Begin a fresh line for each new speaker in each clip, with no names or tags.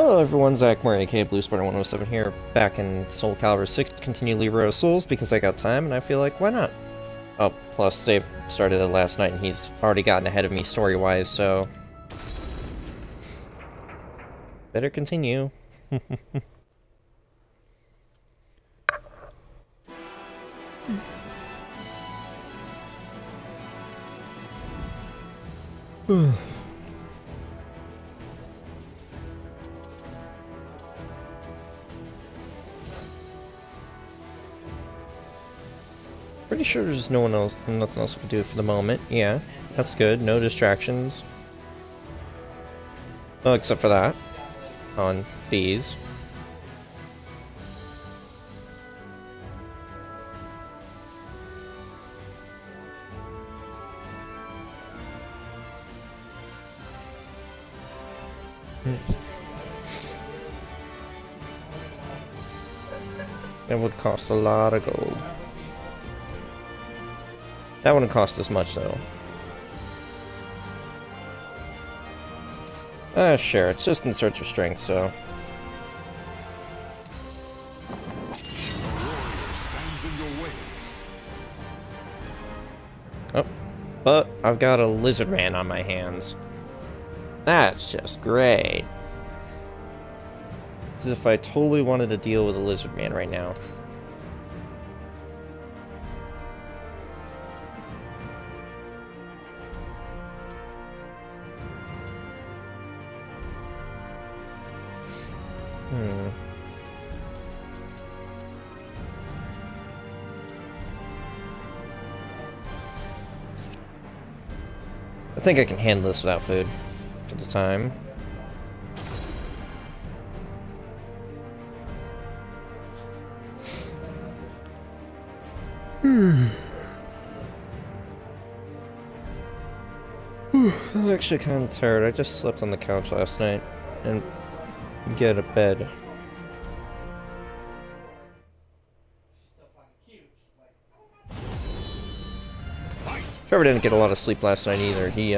Hello everyone, Zach Murray, aka Blue Spartan 107 here, back in Soul Calibur 6 to continue Libra of Souls because I got time and I feel like, why not? Oh, plus save started it last night and he's already gotten ahead of me story-wise, so... better continue. Pretty sure there's nothing else we can do for the moment. Yeah, that's good. No distractions. Well, except for that. On these. That would cost a lot of gold. That wouldn't cost as much, though. Sure, it's just in search of strength, so... Oh, but I've got a lizard man on my hands. That's just great. As if I totally wanted to deal with a lizard man right now. I think I can handle this without food for the time. I'm actually kind of tired. I just slept on the couch last night and get a bed. Trevor didn't get a lot of sleep last night either. He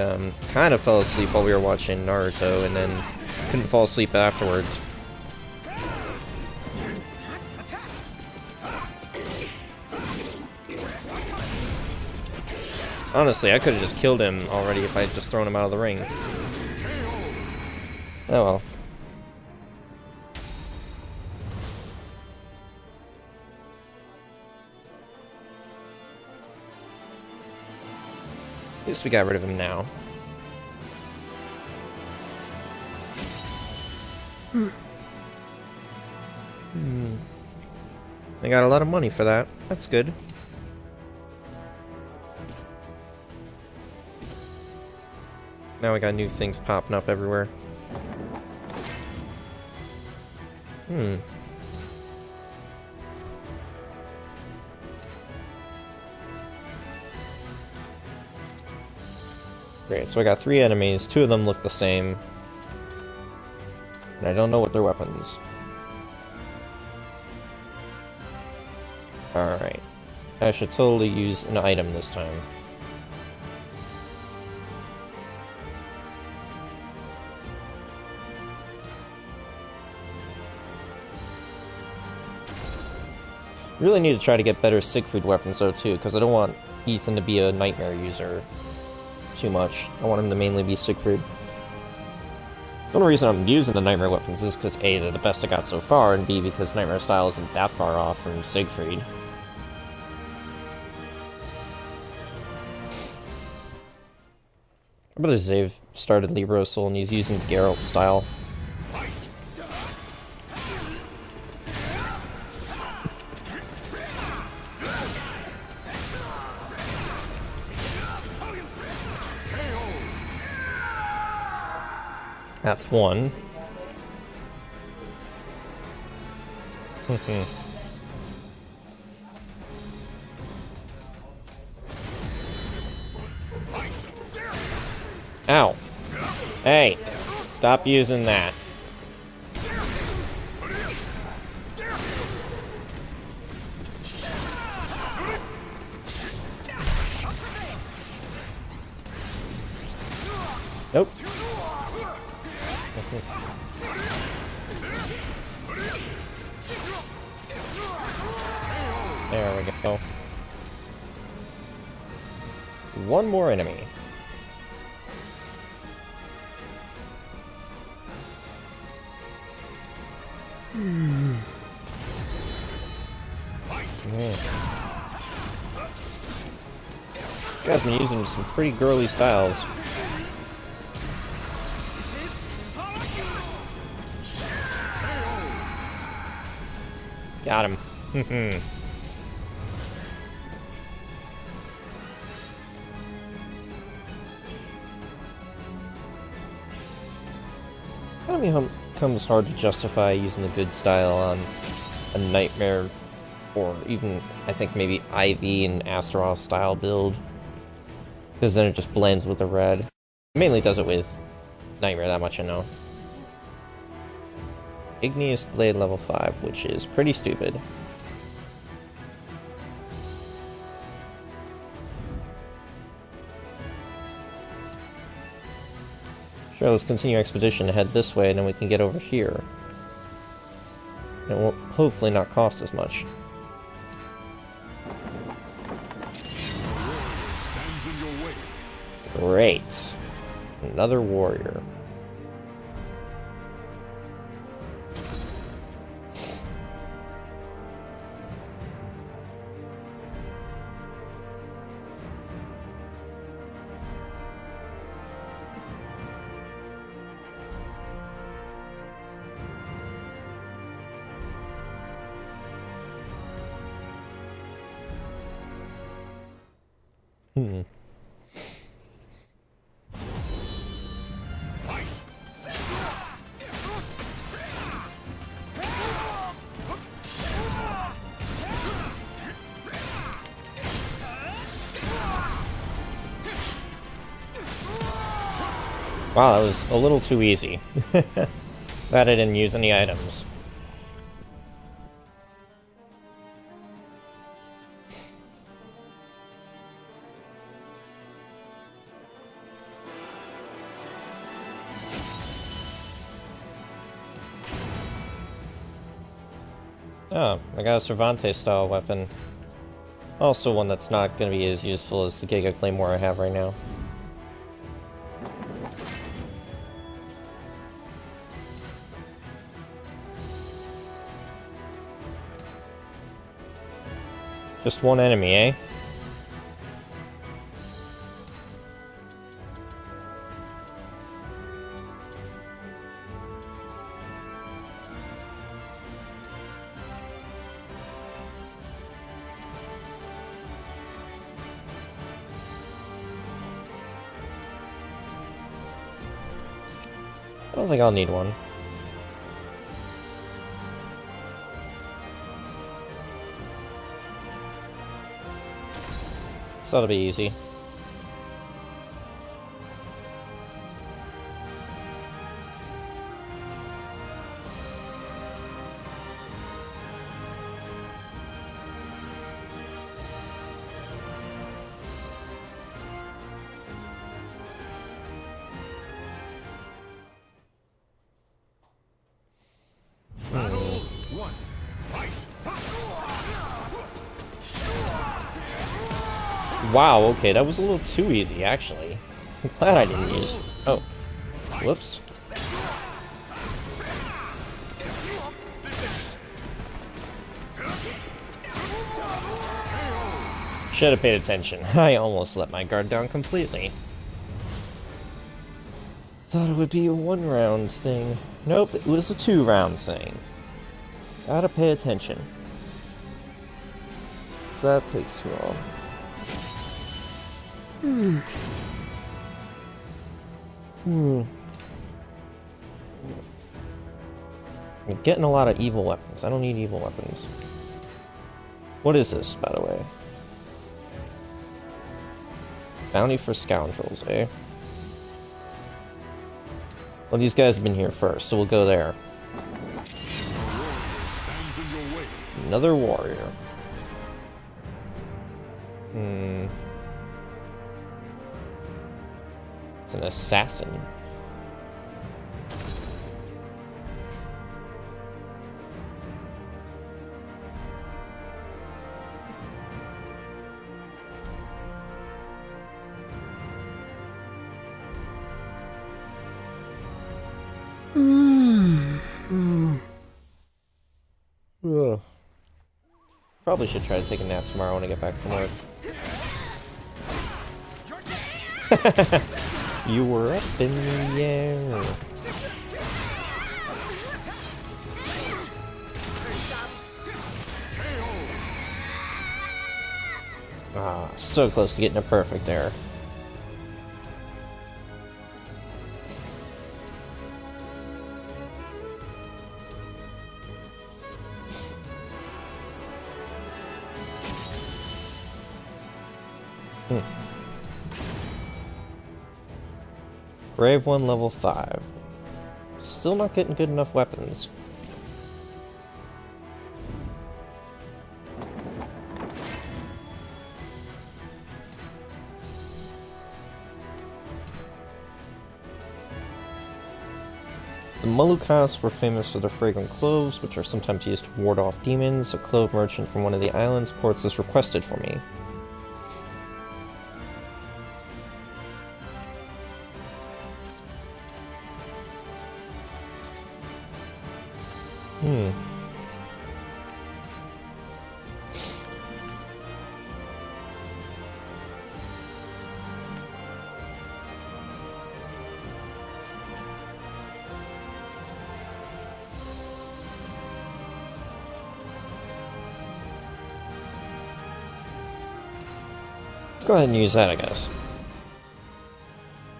kind of fell asleep while we were watching Naruto and then couldn't fall asleep afterwards. Honestly, I could have just killed him already if I had just thrown him out of the ring. Oh well. At least we got rid of him now. I got a lot of money for that. That's good. Now we got new things popping up everywhere. Great, so I got 3 enemies, 2 of them look the same. And I don't know what their weapons. Alright. I should totally use an item this time. Really need to try to get better Siegfried weapons though too, because I don't want Ethan to be a nightmare user too much. I want him to mainly be Siegfried. The only reason I'm using the nightmare weapons is because A, they're the best I got so far, and B, because nightmare style isn't that far off from Siegfried. My brother Zave started Libra Soul and he's using Geralt style. That's one. Ow. Hey, stop using that. Nope. There we go. One more enemy. Man. This guy's been using some pretty girly styles. Got him. I mean, it becomes hard to justify using the good style on a Nightmare, or even, I think, maybe Ivy and Astaroth style build. Because then it just blends with the red. It mainly does it with Nightmare, that much I know. Igneous Blade level 5, which is pretty stupid. Sure, let's continue expedition to head this way, and then we can get over here. It will hopefully not cost as much. Great. Another warrior. Wow, that was a little too easy. Glad I didn't use any items. Oh, I got a Cervantes-style weapon. Also one that's not going to be as useful as the Giga Claymore I have right now. Just one enemy, eh? I don't think I'll need one. So that'll be easy. Wow, okay, that was a little too easy, actually. I'm glad I didn't use it. Oh. Whoops. Should have paid attention. I almost let my guard down completely. Thought it would be a 1-round thing. Nope, it was a 2-round thing. Gotta pay attention. So that takes too long. I'm getting a lot of evil weapons. I don't need evil weapons. What is this, by the way? Bounty for scoundrels, eh? Well, these guys have been here first, so we'll go there. Another warrior. It's an assassin. Ugh. Probably should try to take a nap tomorrow when I get back from work. You were up in the air. Ah, so close to getting a perfect there. Brave 1 level 5. Still not getting good enough weapons. The Moluccas were famous for their fragrant cloves, which are sometimes used to ward off demons. A clove merchant from one of the islands ports this requested for me. Let's go ahead and use that, I guess.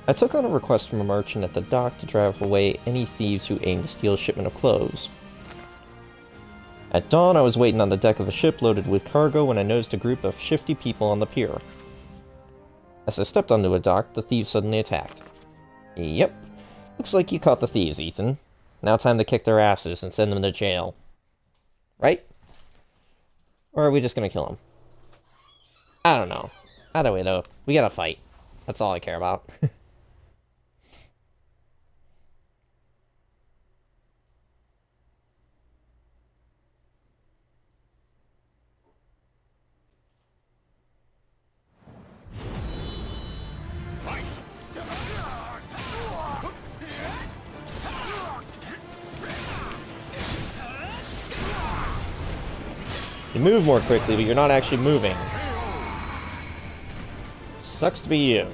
I took on a request from a merchant at the dock to drive away any thieves who aimed to steal a shipment of cloves. At dawn, I was waiting on the deck of a ship loaded with cargo when I noticed a group of shifty people on the pier. As I stepped onto a dock, the thieves suddenly attacked. Yep. Looks like you caught the thieves, Ethan. Now time to kick their asses and send them to jail. Right? Or are we just gonna kill them? I don't know. Either way, though, we gotta fight. That's all I care about. You move more quickly, but you're not actually moving. Sucks to be you.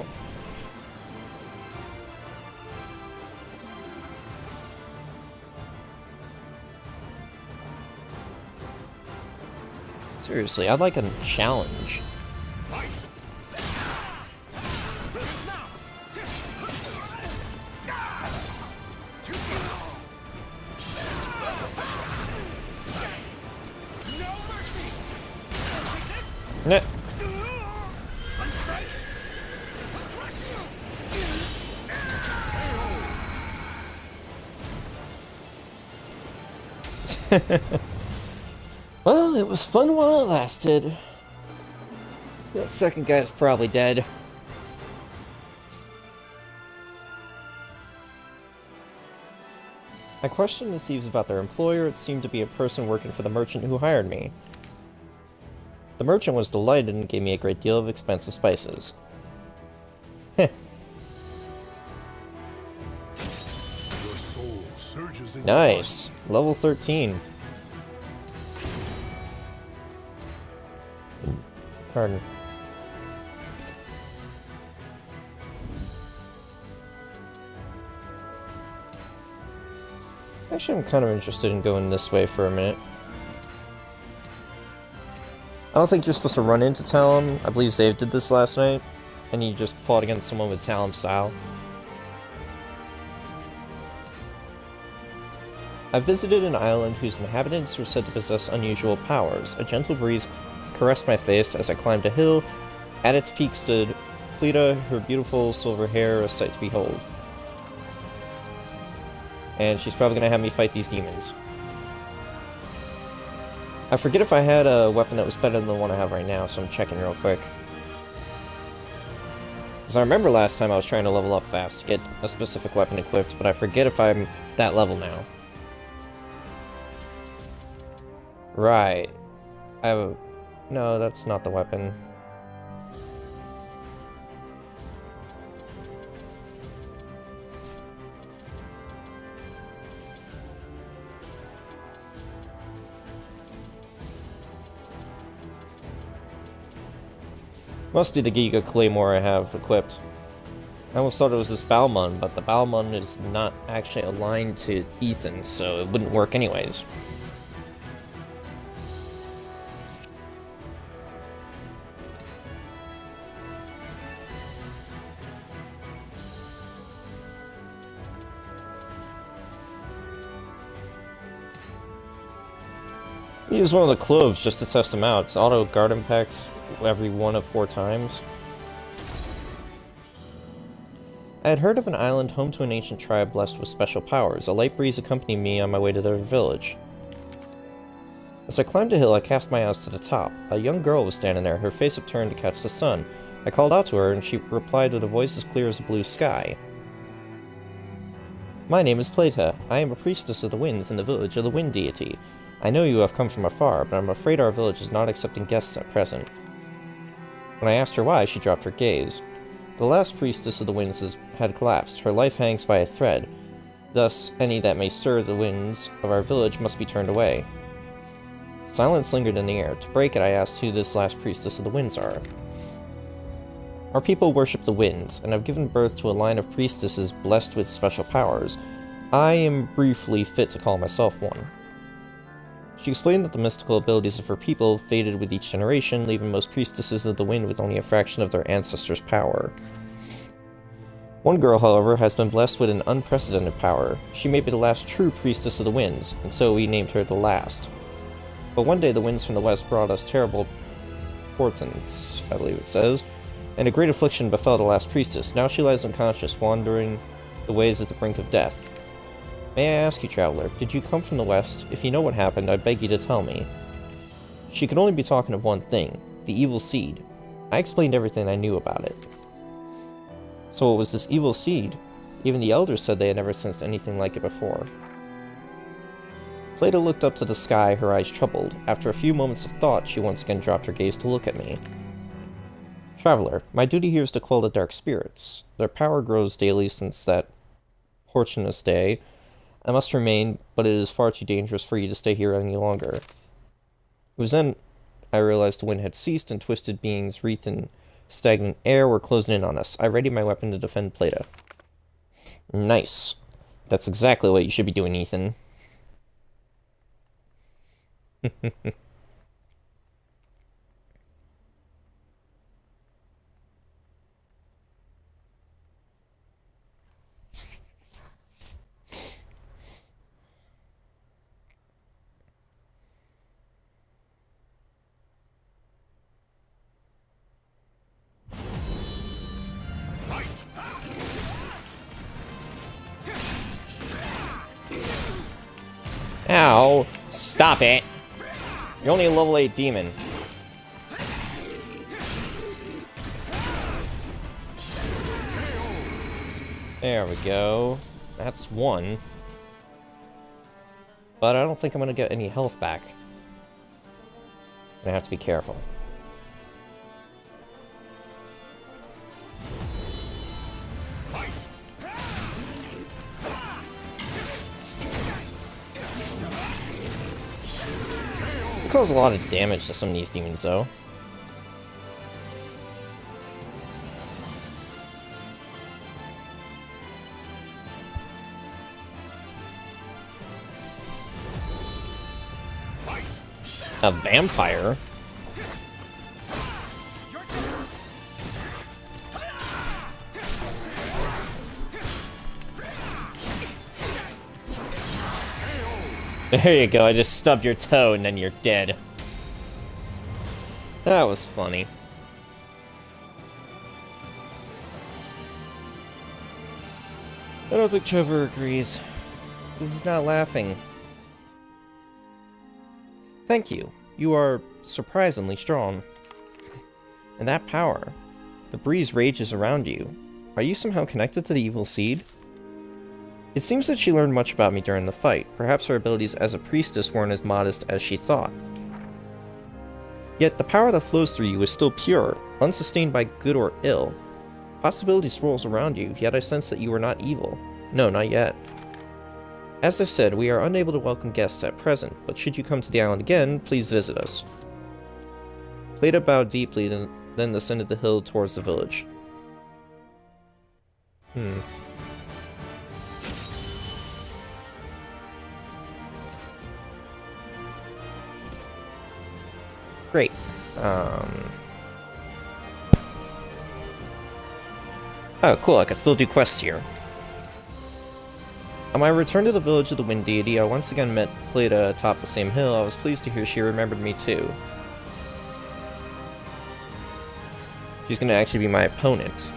Seriously, I'd like a challenge. Nah. Well, it was fun while it lasted. That second guy's probably dead. I questioned the thieves about their employer. It seemed to be a person working for the merchant who hired me. The merchant was delighted and gave me a great deal of expensive spices. Heh. Nice. Level 13. Pardon. Actually, I'm kind of interested in going this way for a minute. I don't think you're supposed to run into Talim. I believe Zave did this last night, and you just fought against someone with Talim style. I visited an island whose inhabitants were said to possess unusual powers. A gentle breeze caressed my face as I climbed a hill. At its peak stood Plita, her beautiful silver hair a sight to behold. And she's probably going to have me fight these demons. I forget if I had a weapon that was better than the one I have right now, so I'm checking real quick. Because I remember last time I was trying to level up fast to get a specific weapon equipped, but I forget if I'm that level now. Right. I have a... No, that's not the weapon. Must be the Giga Claymore I have equipped. I almost thought it was this Balmon, but the Balmon is not actually aligned to Ethan, so it wouldn't work anyways. Use one of the cloves just to test them out. It's auto guard impact every 1 of 4 times. I had heard of an island home to an ancient tribe blessed with special powers. A light breeze accompanied me on my way to their village. As I climbed a hill, I cast my eyes to the top. A young girl was standing there, her face upturned to catch the sun. I called out to her, and she replied with a voice as clear as the blue sky. My name is Plata. I am a priestess of the winds in the village of the wind deity. I know you have come from afar, but I'm afraid our village is not accepting guests at present. When I asked her why, she dropped her gaze. The last priestess of the winds had collapsed. Her life hangs by a thread. Thus, any that may stir the winds of our village must be turned away. Silence lingered in the air. To break it, I asked who this last priestess of the winds are. Our people worship the winds, and have given birth to a line of priestesses blessed with special powers. I am briefly fit to call myself one. She explained that the mystical abilities of her people faded with each generation, leaving most priestesses of the wind with only a fraction of their ancestors' power. One girl, however, has been blessed with an unprecedented power. She may be the last true priestess of the winds, and so we named her the last. But one day the winds from the west brought us terrible portents, I believe it says, and a great affliction befell the last priestess. Now she lies unconscious, wandering the ways at the brink of death. May I ask you, traveler, did you come from the west? If you know what happened, I beg you to tell me. She could only be talking of one thing, the evil seed. I explained everything I knew about it. So it was this evil seed. Even the elders said they had never sensed anything like it before. Plata looked up to the sky, her eyes troubled. After a few moments of thought, she once again dropped her gaze to look at me. Traveler, my duty here is to quell the dark spirits. Their power grows daily since that portunous day. I must remain, but it is far too dangerous for you to stay here any longer. It was then I realized the wind had ceased and twisted beings wreathed in stagnant air were closing in on us. I readied my weapon to defend Plata. Nice. That's exactly what you should be doing, Ethan. Ow! Stop it! You're only a level 8 demon. There we go. That's one. But I don't think I'm gonna get any health back. I have to be careful. It causes a lot of damage to some of these demons, though. A vampire? There you go, I just stubbed your toe and then you're dead. That was funny. I don't think Trevor agrees. He's not laughing. Thank you. You are surprisingly strong. And that power. The breeze rages around you. Are you somehow connected to the evil seed? It seems that she learned much about me during the fight. Perhaps her abilities as a priestess weren't as modest as she thought. Yet the power that flows through you is still pure, unsustained by good or ill. Possibility swirls around you, yet I sense that you are not evil. No, not yet. As I said, we are unable to welcome guests at present, but should you come to the island again, please visit us. Plata bowed deeply then ascended the hill towards the village. Great. Oh, cool, I can still do quests here. On my return to the village of the Wind Deity, I once again met Plata atop the same hill. I was pleased to hear she remembered me too. She's gonna actually be my opponent.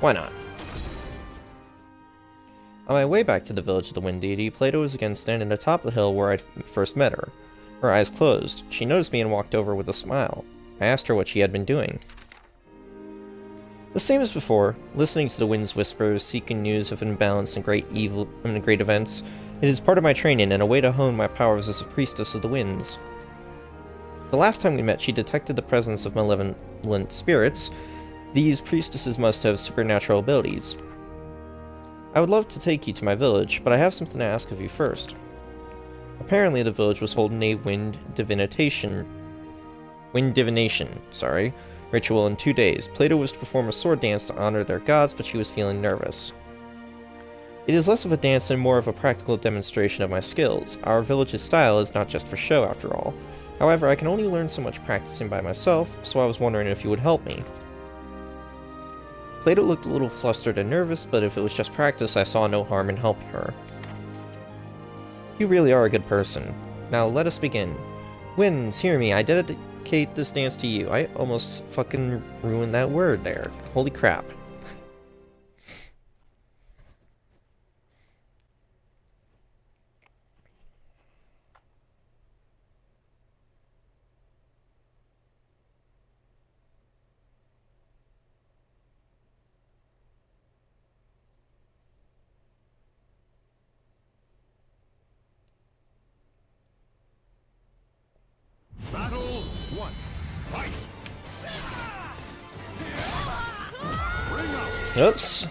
Why not? On my way back to the village of the Wind Deity, Plata was again standing atop the hill where I first met her. Her eyes closed. She noticed me and walked over with a smile. I asked her what she had been doing. The same as before, listening to the wind's whispers, seeking news of imbalance and great events. It is part of my training and a way to hone my powers as a priestess of the winds. The last time we met, she detected the presence of malevolent spirits. These priestesses must have supernatural abilities. I would love to take you to my village, but I have something to ask of you first. Apparently the village was holding a wind divination ritual in 2 days. Plata was to perform a sword dance to honor their gods, but she was feeling nervous. It is less of a dance and more of a practical demonstration of my skills. Our village's style is not just for show, after all. However, I can only learn so much practicing by myself, so I was wondering if you would help me. Plata looked a little flustered and nervous, but if it was just practice, I saw no harm in helping her. You really are a good person. Now let us begin. Winds, hear me, I dedicate this dance to you. I almost fucking ruined that word there. Holy crap.
Battle 1. Fight! Bring up!
Oops.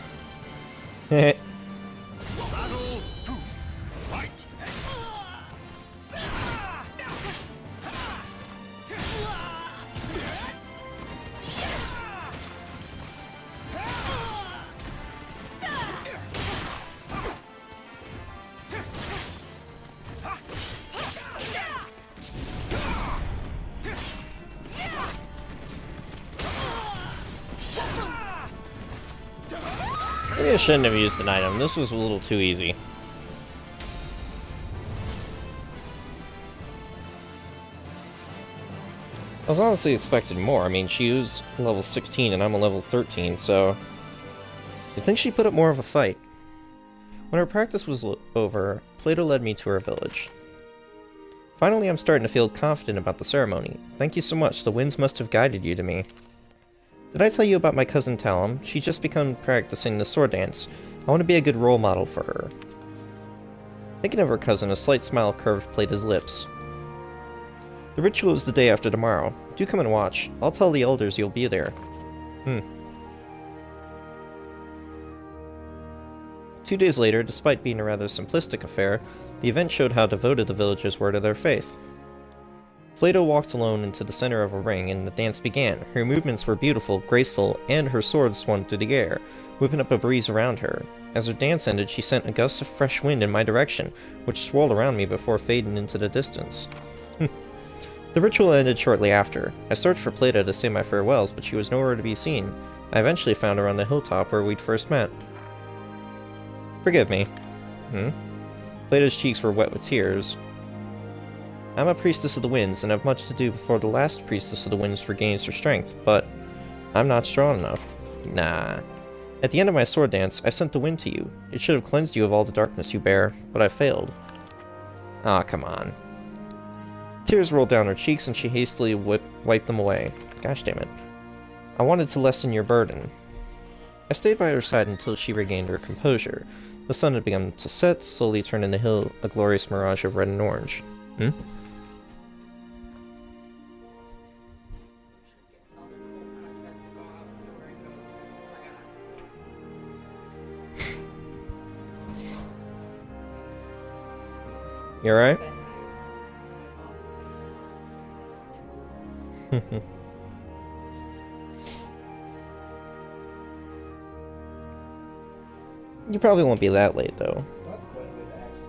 Battle 2. Fight!
Maybe I shouldn't have used an item. This was a little too easy. I was honestly expecting more. I mean, she was level 16 and I'm a level 13, so you'd think she put up more of a fight. When our practice was over, Plata led me to her village. Finally, I'm starting to feel confident about the ceremony. Thank you so much. The winds must have guided you to me. Did I tell you about my cousin Talim? She just begun practicing the sword dance. I want to be a good role model for her. Thinking of her cousin, a slight smile curved Plata's lips. The ritual is the day after tomorrow. Do come and watch. I'll tell the elders you'll be there. 2 days later, despite being a rather simplistic affair, the event showed how devoted the villagers were to their faith. Plata walked alone into the center of a ring, and the dance began. Her movements were beautiful, graceful, and her sword swung through the air, whipping up a breeze around her. As her dance ended, she sent a gust of fresh wind in my direction, which swirled around me before fading into the distance. The ritual ended shortly after. I searched for Plata to say my farewells, but she was nowhere to be seen. I eventually found her on the hilltop where we'd first met. Forgive me. Plata's cheeks were wet with tears. I'm a priestess of the winds, and have much to do before the last priestess of the winds regains her strength, but I'm not strong enough. Nah. At the end of my sword dance, I sent the wind to you. It should have cleansed you of all the darkness you bear, but I failed. Ah, come on. Tears rolled down her cheeks, and she hastily wiped them away. Gosh damn it. I wanted to lessen your burden. I stayed by her side until she regained her composure. The sun had begun to set, slowly turning the hill a glorious mirage of red and orange. You alright? You probably won't be that late, though.
That's quite a way to ask.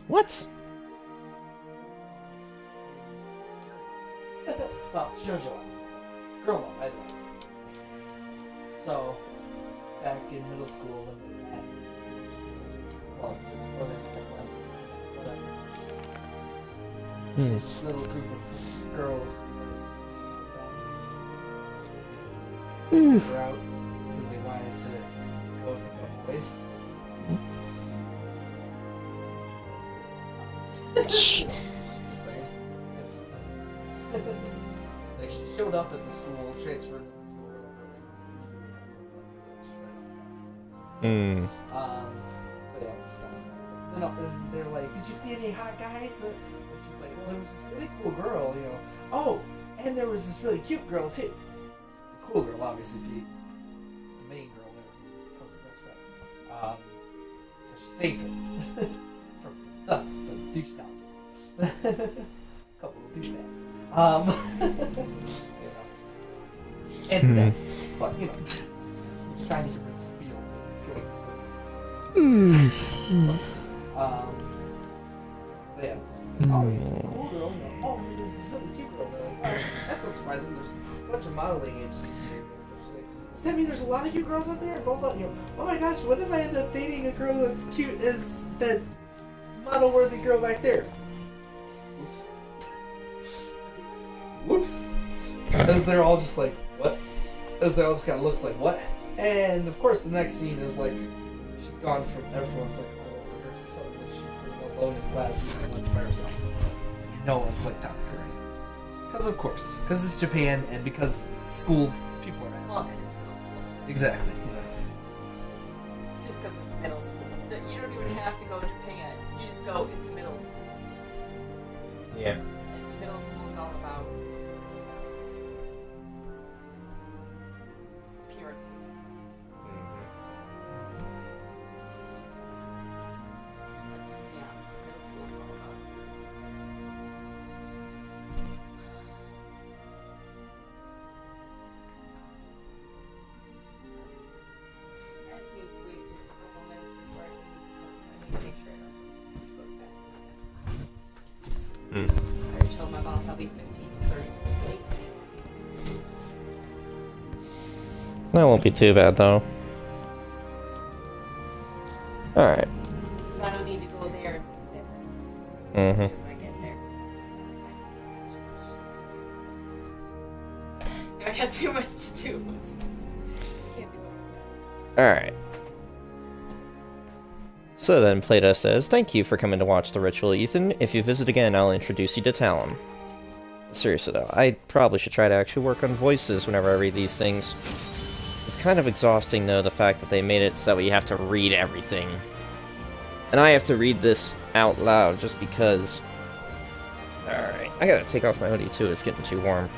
What?
Well, shoujo. Girl one, by the way. So, back in middle school when we met, well, just whatever. This little group of girls who were out because they wanted to go with the boys. Just saying. Like, she showed up at the school, transferred to the school, but yeah, just and they're like, did you see any hot guys? And she's like, well, there was this really cool girl, you know. Oh, and there was this really cute girl too. The cool girl, obviously, the main girl there, who becomes her best friend. Because she saved him from some douche houses. Couple of douchebags. You know. And then, but you know, just trying to give her the spiel to drink. But yeah, it's just like, oh, this is a cool girl. You know, oh, there's this really cute girl. They're like, oh, that's so surprising. There's a bunch of modeling agencies here. So she's like, does that mean there's a lot of cute girls out there? Blah, blah, you know, oh my gosh, what if I end up dating a girl that's cute as that model-worthy girl back there? Oops. Whoops. As they're all just like, what? As they all just kind of looks like, what? And of course, the next scene is like, she's gone from everyone's like all over her to suddenly she's sitting alone in class and like by herself. No one's like talking to her. Because of course, because it's Japan and because school people are assholes.
Well, and it's middle school.
Exactly.
Just because it's middle school. You don't even have to go to Japan. You just go, it's middle school.
Yeah.
And middle school is all about appearances. Let's just be honest. Middle school is all about appearances. I just need to wait just a couple minutes before I leave because I need to make sure I don't go back. I already told my boss I'll be 15 to 30 minutes late.
That won't be too bad, though. Alright.
So I don't need to go there and be there. As soon as I get there. I got too much to do. Can't do it.
Alright. So then, Plato says, thank you for coming to watch the ritual, Ethan. If you visit again, I'll introduce you to Talim. Seriously though, I probably should try to actually work on voices whenever I read these things. It's kind of exhausting though, the fact that they made it so that we have to read everything. And I have to read this out loud just because... Alright, I gotta take off my hoodie too, it's getting too warm.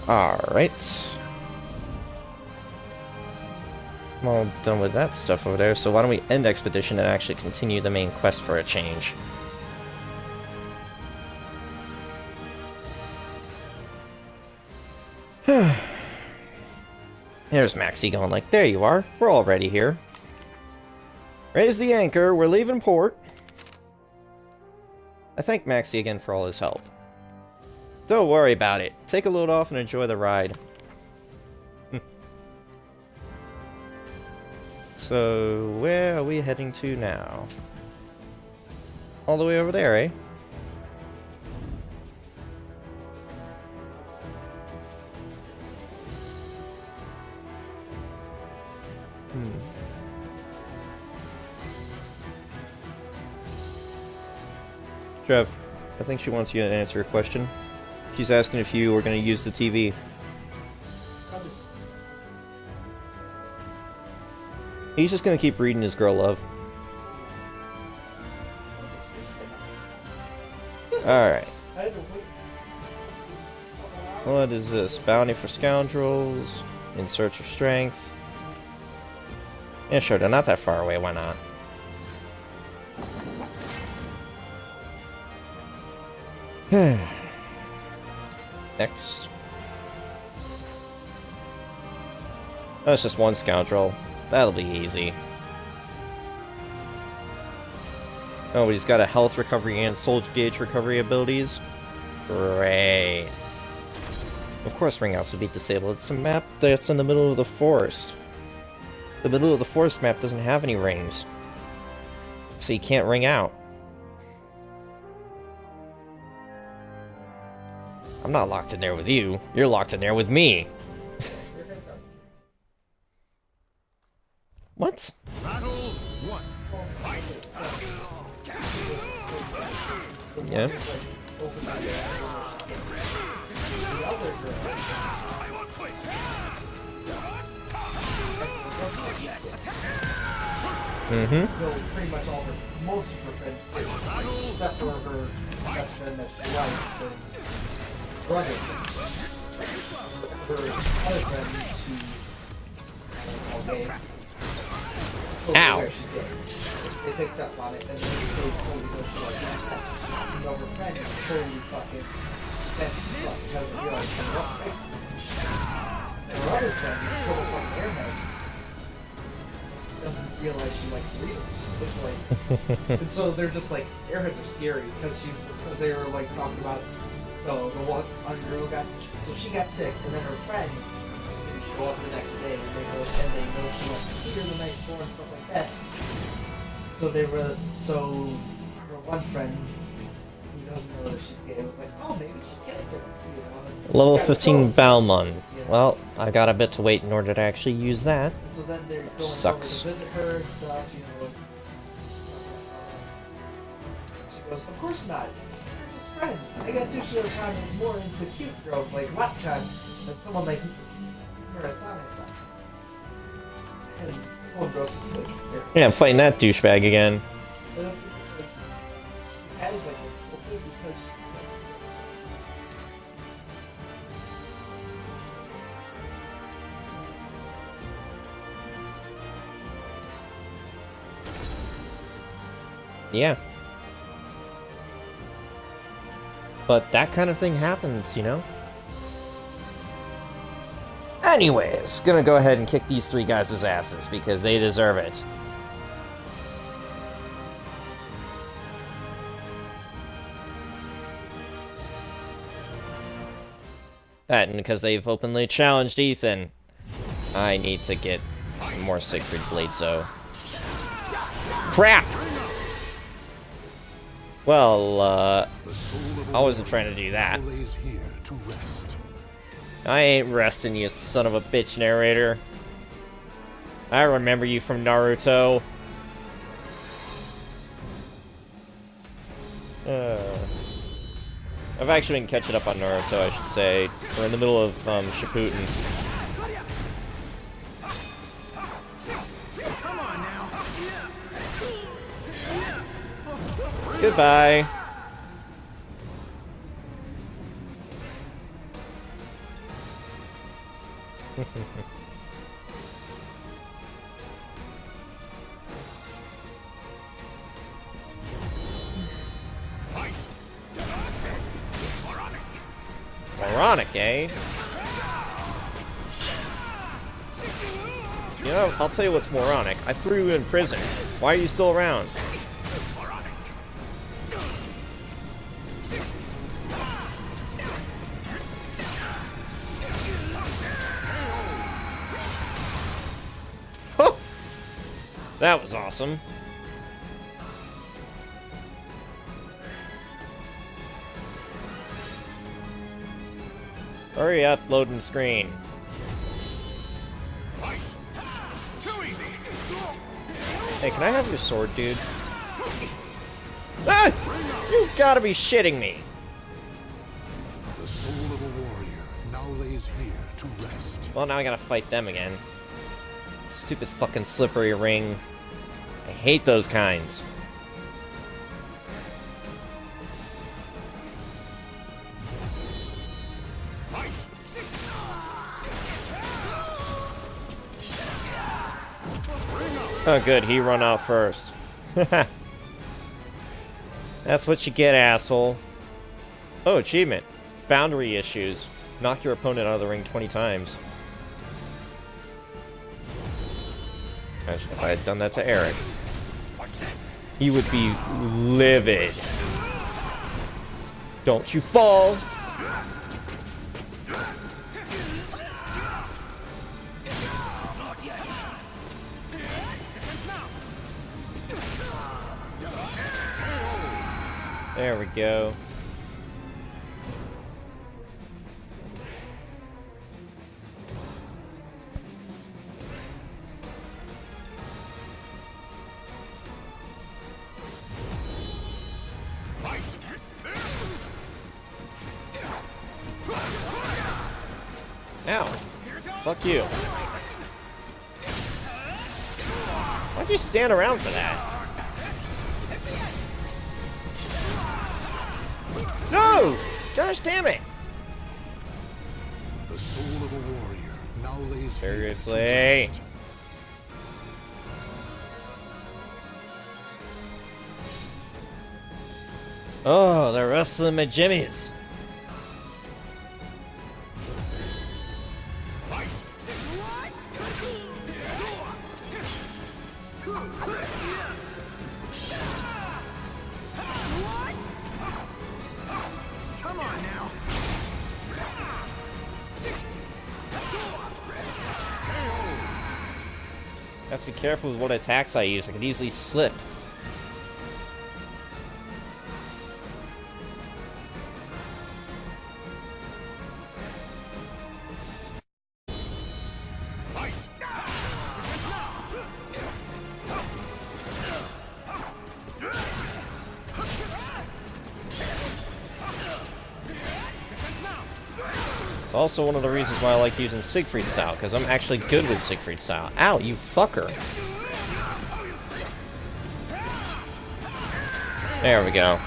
Alright. I'm all done with that stuff over there, so why don't we end Expedition and actually continue the main quest for a change. There's Maxie going like, there you are, we're already here. Raise the anchor, we're leaving port. I thank Maxie again for all his help. Don't worry about it, take a load off and enjoy the ride. So, where are we heading to now? All the way over there, eh? Trev, I think she wants you to answer a question. She's asking if you were going to use the TV. He's just gonna keep reading his girl love. Alright. What is this? Bounty for scoundrels. In search of strength. Yeah, sure, they're not that far away, why not? Next. Oh, it's just one scoundrel. That'll be easy. Oh, but he's got a health recovery and soul gauge recovery abilities. Great. Of course ring outs would be disabled. It's a map that's in the middle of the forest. The middle of the forest map doesn't have any rings. So you can't ring out. I'm not locked in there with you. You're locked in there with me. What?
Battle 1. Fight.
Yeah.
The other girl.
Mm-hmm.
Killed pretty much all her, most of her friends too, except for her best friend that's Dwight's and brother. Her other friends, she all day.
Ow.
She's dead. They picked up on it and then they totally go she like that. You know, her friend is totally fucking defense fuck, doesn't realize what's next to her. Her other friend is total fucking airhead. Doesn't realize she likes readers. It's like, and so they're just like, airheads are scary because they were like talking about. So the one girl so she got sick, and then her friend didn't show up the next day, and they know she went to see her the night before and stuff like that. So her one friend who doesn't know that she's gay was like, oh, maybe she kissed her. You know?
Level
Got
15
close.
Balmond.
Yeah.
Well, I got a bit to wait in order to actually use that.
And so then they're going
Sucks.
over to visit her and stuff, you know. She goes, of course not. We're just friends. I guess Ushio-chan is more into cute girls like Mat-chan than someone like Murasame-san. And one girl's just like,
Yeah, I'm fighting that douchebag again.
but that's because she has like this whole thing because she...
Yeah. But that kind of thing happens, you know? Anyways, gonna go ahead and kick these three guys' asses because they deserve it. That, and because they've openly challenged Ethan, I need to get some more Siegfried Blades, though. Crap! Well, I wasn't trying to do that.
Lays here to rest.
I ain't resting, you son of a bitch, narrator. I remember you from Naruto. I've actually been catching up on Naruto, I should say. We're in the middle of Shippuden.
Come on now.
Goodbye. Ironic, eh? You know, I'll tell you what's moronic. I threw you in prison. Why are you still around? Huh. That was awesome. Hurry up, loading screen.
Too easy.
Hey, can I have your sword, dude? Ah! You gotta be shitting me.
The soul of a warrior now lays here to rest.
Well, now I gotta fight them again. Stupid fucking slippery ring. I hate those kinds.
Bring up.
Oh, good. He run out first. That's what you get, asshole. Oh, achievement. Boundary issues. Knock your opponent out of the ring 20 times. Imagine if I had done that to Eric. He would be livid. Don't you fall! There we go. Ow. Fuck you. Why'd you stand around for that? No! Gosh damn it!
The soul of a warrior now lays here to
Seriously?
rest.
Oh, they're wrestling my jimmies.
Come on now.
Have to be careful with what attacks I use. I could easily slip. It's also one of the reasons why I like using Siegfried style, because I'm actually good with Siegfried style. Ow, you fucker. There we go.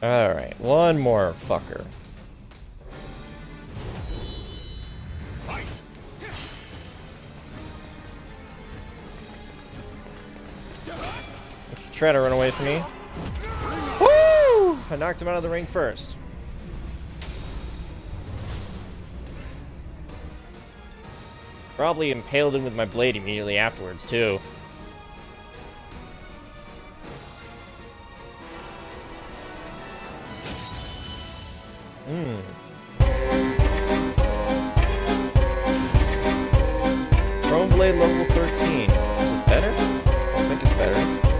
Alright, one more fucker. Try to run away from me. Woo! I knocked him out of the ring first. Probably impaled him with my blade immediately afterwards, too. Chrome blade level 13. Is it better? I think it's better.